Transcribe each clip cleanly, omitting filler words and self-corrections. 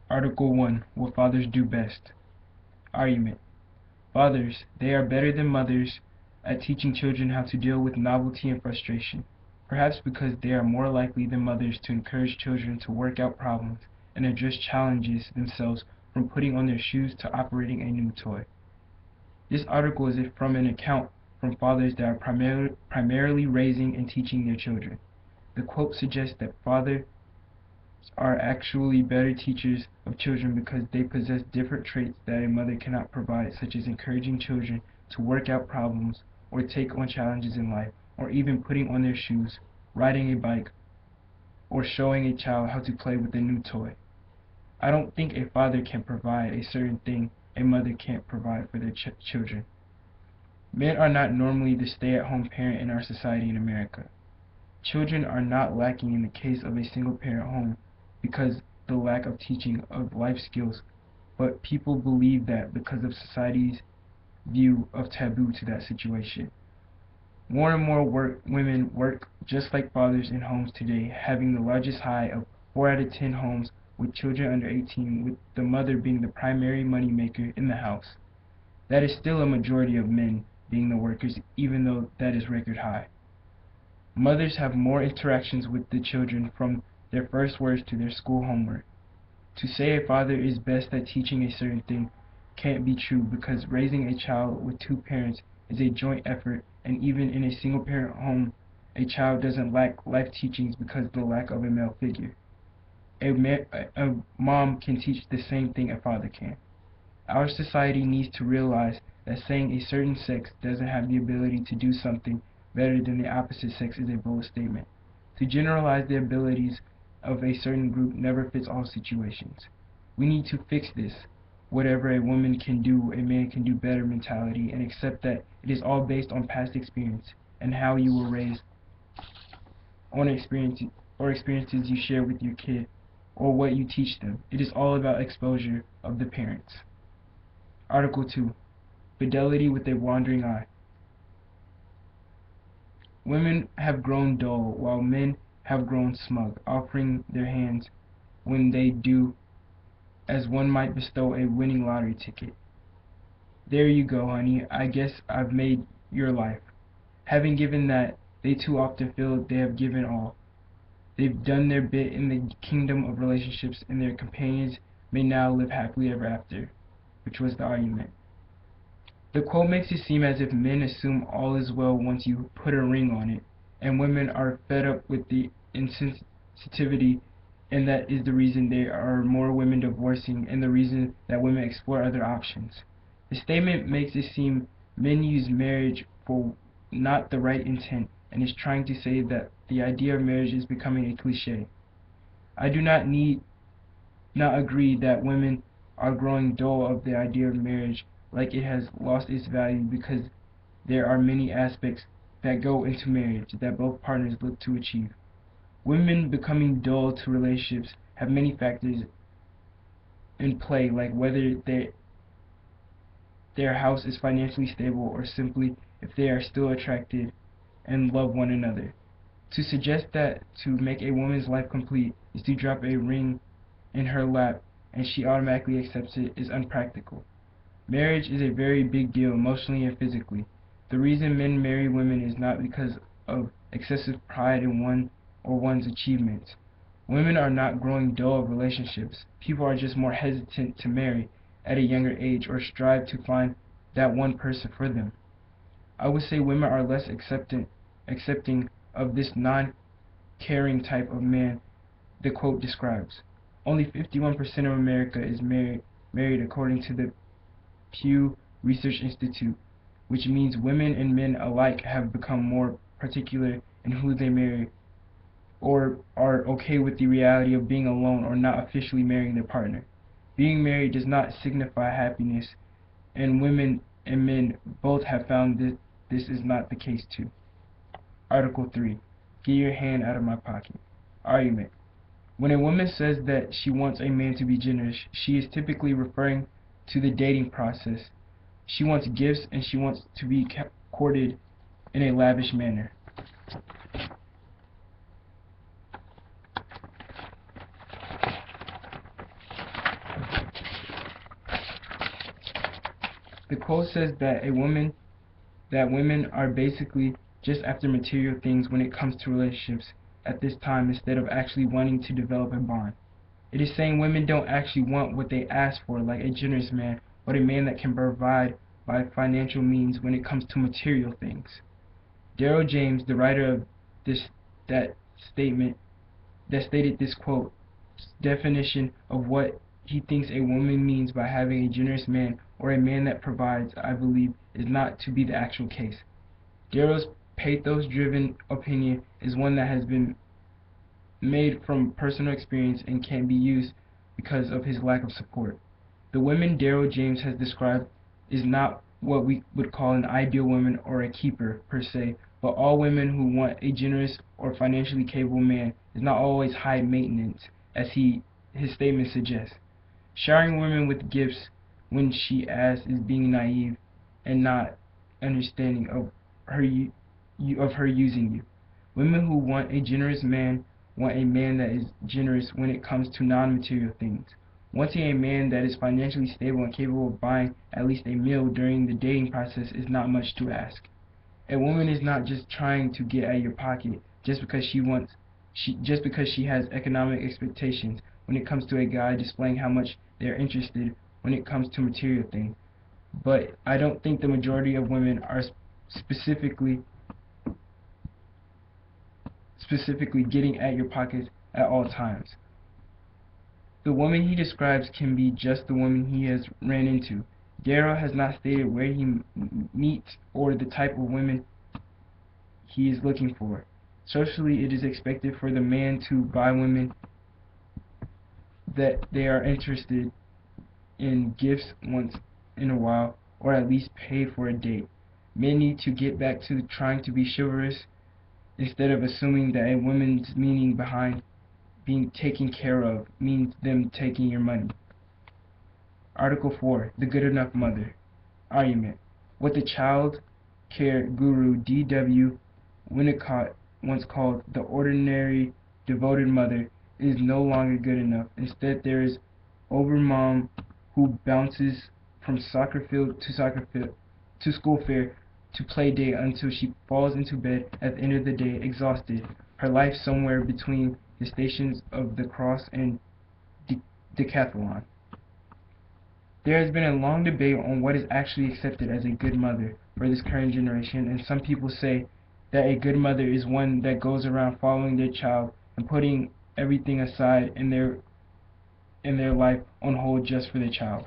Article 1. What fathers do best. Argument. Fathers, they are better than mothers at teaching children how to deal with novelty and frustration, perhaps because they are more likely than mothers to encourage children to work out problems and address challenges themselves, from putting on their shoes to operating a new toy. This article is from an account from fathers that are primarily raising and teaching their children. The quote suggests that fathers are actually better teachers of children because they possess different traits that a mother cannot provide, such as encouraging children to work out problems or take on challenges in life, or even putting on their shoes, riding a bike, or showing a child how to play with a new toy. I don't think a father can provide a certain thing a mother can't provide for their children. Men are not normally the stay-at-home parent in our society in America. Children are not lacking in the case of a single-parent home because the lack of teaching of life skills, but people believe that because of society's view of taboo to that situation. More and more women work just like fathers in homes today, having the largest high of 4 out of 10 homes with children under 18, with the mother being the primary money maker in the house. That is still a majority of men being the workers, even though that is record high. Mothers have more interactions with the children, from their first words to their school homework. To say a father is best at teaching a certain thing can't be true, because raising a child with two parents is a joint effort, and even in a single-parent home, a child doesn't lack life teachings because of the lack of a male figure. A mom can teach the same thing a father can. Our society needs to realize that saying a certain sex doesn't have the ability to do something better than the opposite sex is a bold statement. To generalize the abilities of a certain group never fits all situations. We need to fix this "whatever a woman can do, a man can do better" mentality, and accept that it is all based on past experience and how you were raised, on experiences you share with your kid, or what you teach them. It is all about exposure of the parents. Article 2. Fidelity with a wandering eye. Women have grown dull, while men have grown smug, offering their hands when they do, as one might bestow a winning lottery ticket. "There you go, honey, I guess I've made your life." Having given that, they too often feel they have given all. They've done their bit in the kingdom of relationships, and their companions may now live happily ever after, which was the argument. The quote makes it seem as if men assume all is well once you put a ring on it, and women are fed up with the insensitivity, and that is the reason there are more women divorcing and the reason that women explore other options. The statement makes it seem men use marriage for not the right intent, and is trying to say that the idea of marriage is becoming a cliche. I do not agree that women are growing dull of the idea of marriage, like it has lost its value, because there are many aspects that go into marriage that both partners look to achieve. Women becoming dull to relationships have many factors in play, like whether their house is financially stable, or simply if they are still attracted and love one another. To suggest that to make a woman's life complete is to drop a ring in her lap and she automatically accepts it is unpractical. Marriage is a very big deal emotionally and physically. The reason men marry women is not because of excessive pride in one or one's achievements. Women are not growing dull of relationships. People are just more hesitant to marry at a younger age or strive to find that one person for them. I would say women are less accepting of this non-caring type of man the quote describes. Only 51% of America is married according to the Pew Research Institute, which means women and men alike have become more particular in who they marry, or are okay with the reality of being alone or not officially marrying their partner. Being married does not signify happiness, and women and men both have found that this is not the case too. Article 3. Get your hand out of my pocket. Argument. When a woman says that she wants a man to be generous, she is typically referring to the dating process. She wants gifts, and she wants to be courted in a lavish manner. The quote says that women are basically just after material things when it comes to relationships at this time instead of actually wanting to develop a bond. It is saying women don't actually want what they ask for, like a generous man, but a man that can provide by financial means when it comes to material things. Daryl James, the writer of this that statement that stated this quote definition of what he thinks a woman means by having a generous man or a man that provides, I believe, is not to be the actual case. Daryl's pathos-driven opinion is one that has been made from personal experience and can be used because of his lack of support. The woman Daryl James has described is not what we would call an ideal woman or a keeper per se, but all women who want a generous or financially capable man is not always high maintenance, as his statement suggests. Showering women with gifts when she asks is being naive and not understanding of her using you. Women who want a generous man want a man that is generous when it comes to non-material things. Wanting a man that is financially stable and capable of buying at least a meal during the dating process is not much to ask. A woman is not just trying to get at your pocket just because she has economic expectations when it comes to a guy displaying how much they are interested when it comes to material things. But I don't think the majority of women are specifically getting at your pockets at all times. The woman he describes can be just the woman he has ran into. Daryl has not stated where he meets or the type of women he is looking for. Socially, it is expected for the man to buy women that they are interested in gifts once in a while, or at least pay for a date. Men need to get back to trying to be chivalrous instead of assuming that a woman's meaning behind being taken care of means them taking your money. Article 4. The Good Enough Mother. Argument. What the child care guru D.W. Winnicott once called the ordinary devoted mother is no longer good enough. Instead, there is overmom who bounces from soccer field to school fair to play day until she falls into bed at the end of the day exhausted, her life somewhere between the stations of the cross and decathlon. There has been a long debate on what is actually accepted as a good mother for this current generation, and some people say that a good mother is one that goes around following their child and putting everything aside in their life on hold just for their child.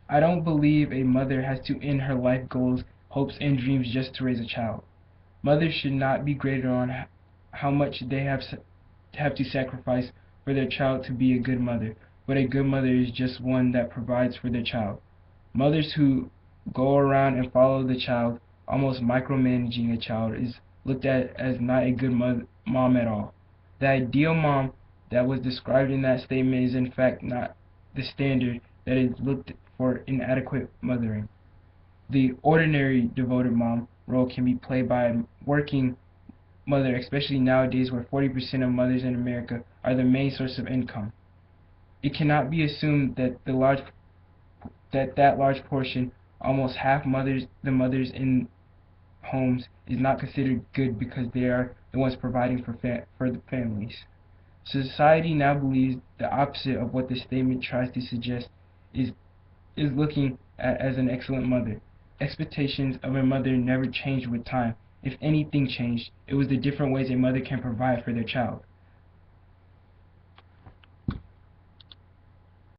I don't believe a mother has to end her life goals, hopes, and dreams just to raise a child. Mothers should not be graded on how much they have to sacrifice for their child to be a good mother, but a good mother is just one that provides for their child. Mothers who go around and follow the child, almost micromanaging a child, is looked at as not a good mom at all. The ideal mom that was described in that statement is in fact not the standard that is looked for in adequate mothering. The ordinary devoted mom role can be played by a working mother, especially nowadays where 40% of mothers in America are the main source of income. It cannot be assumed that that large portion, almost half the mothers in homes, is not considered good because they are the ones providing for the families. Society now believes the opposite of what this statement tries to suggest is looking at as an excellent mother. Expectations of a mother never changed with time. If anything changed, it was the different ways a mother can provide for their child.